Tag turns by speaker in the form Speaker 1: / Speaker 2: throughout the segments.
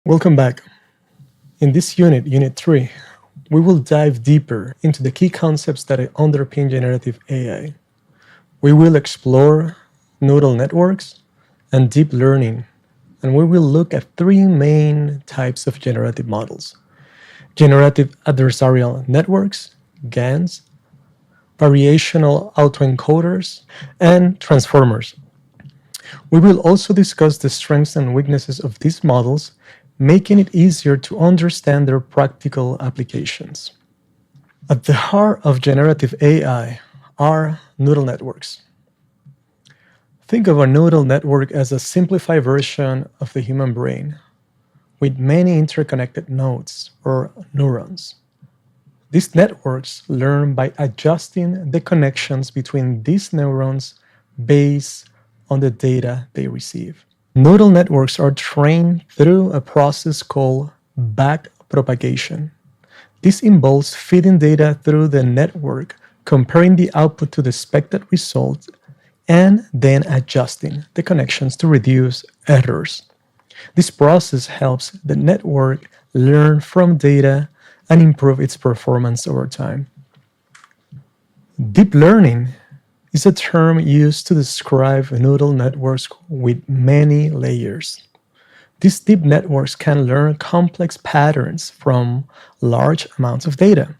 Speaker 1: Welcome back. In this unit, Unit 3, we will dive deeper into the key concepts that underpin generative AI. We will explore neural networks and deep learning, and we will look at three main types of generative models: Generative Adversarial Networks, GANs, Variational Autoencoders, and Transformers. We will also discuss the strengths and weaknesses of these models, making it easier to understand their practical applications. At the heart of generative AI are neural networks. Think of a neural network as a simplified version of the human brain, with many interconnected nodes, or neurons. These networks learn by adjusting the connections between these neurons based on the data they receive. Neural networks are trained through a process called backpropagation. This involves feeding data through the network, comparing the output to the expected result, and then adjusting the connections to reduce errors. This process helps the network learn from data and improve its performance over time. Deep learning is a term used to describe neural networks with many layers. These deep networks can learn complex patterns from large amounts of data.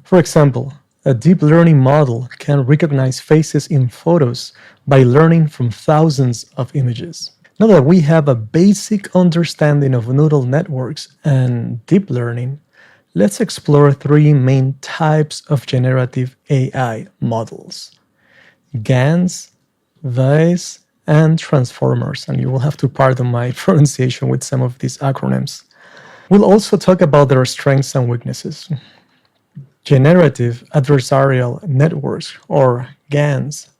Speaker 1: For example, a deep learning model can recognize faces in photos by learning from thousands of images. Now that we have a basic understanding of neural networks and deep learning, let's explore three main types of generative AI models: GANs, VAEs, and Transformers, and you will have to pardon my pronunciation with some of these acronyms. We'll also talk about their strengths and weaknesses. Generative Adversarial Networks, or GANs,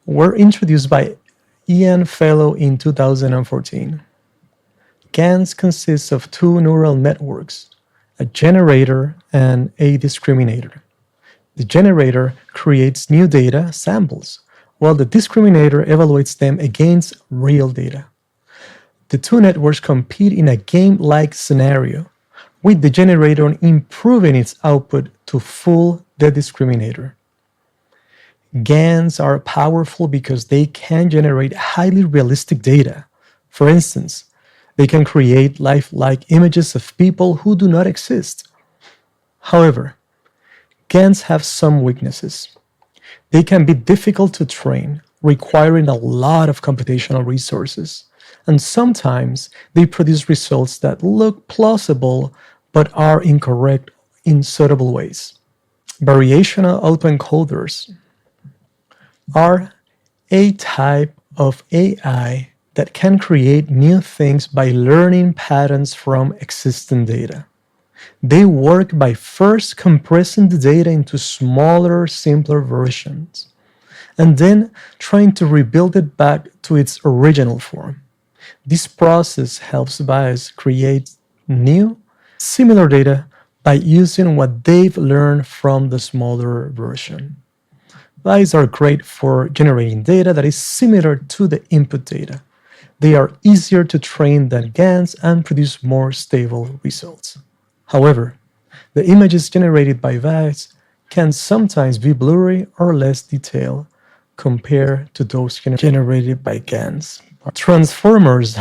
Speaker 1: were introduced by Ian Fellow in 2014. GANs consists of two neural networks, a generator and a discriminator. The generator creates new data samples, while the discriminator evaluates them against real data. The two networks compete in a game-like scenario, with the generator improving its output to fool the discriminator. GANs are powerful because they can generate highly realistic data. For instance, they can create lifelike images of people who do not exist. However, GANs have some weaknesses. They can be difficult to train, requiring a lot of computational resources, and sometimes they produce results that look plausible but are incorrect in suitable ways. Variational autoencoders are a type of AI that can create new things by learning patterns from existing data. They work by first compressing the data into smaller, simpler versions, and then trying to rebuild it back to its original form. This process helps bias create new, similar data by using what they've learned from the smaller version. VAEs are great for generating data that is similar to the input data. They are easier to train than GANs and produce more stable results. However, the images generated by VAEs can sometimes be blurry or less detailed compared to those generated by GANs. Transformers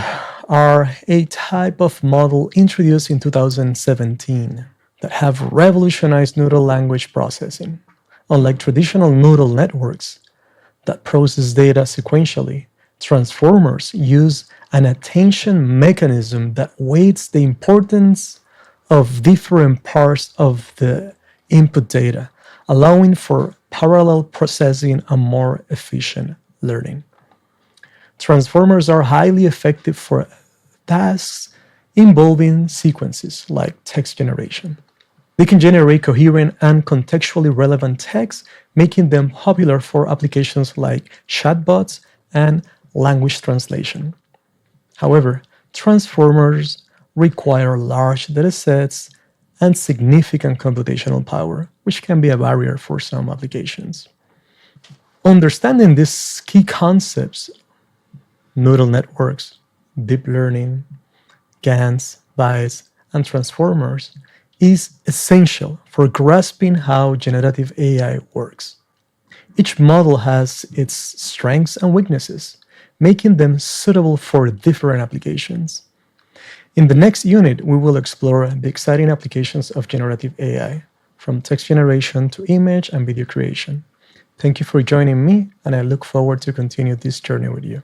Speaker 1: are a type of model introduced in 2017 that have revolutionized neural language processing. Unlike traditional neural networks that process data sequentially, Transformers use an attention mechanism that weights the importance of different parts of the input data, allowing for parallel processing and more efficient learning. Transformers are highly effective for tasks involving sequences like text generation. They can generate coherent and contextually relevant text, making them popular for applications like chatbots and language translation. However, transformers require large datasets and significant computational power, which can be a barrier for some applications. Understanding these key concepts, neural networks, deep learning, GANs, VAEs, and transformers is essential for grasping how generative AI works. Each model has its strengths and weaknesses, making them suitable for different applications. In the next unit, we will explore the exciting applications of generative AI, from text generation to image and video creation. Thank you for joining me, and I look forward to continue this journey with you.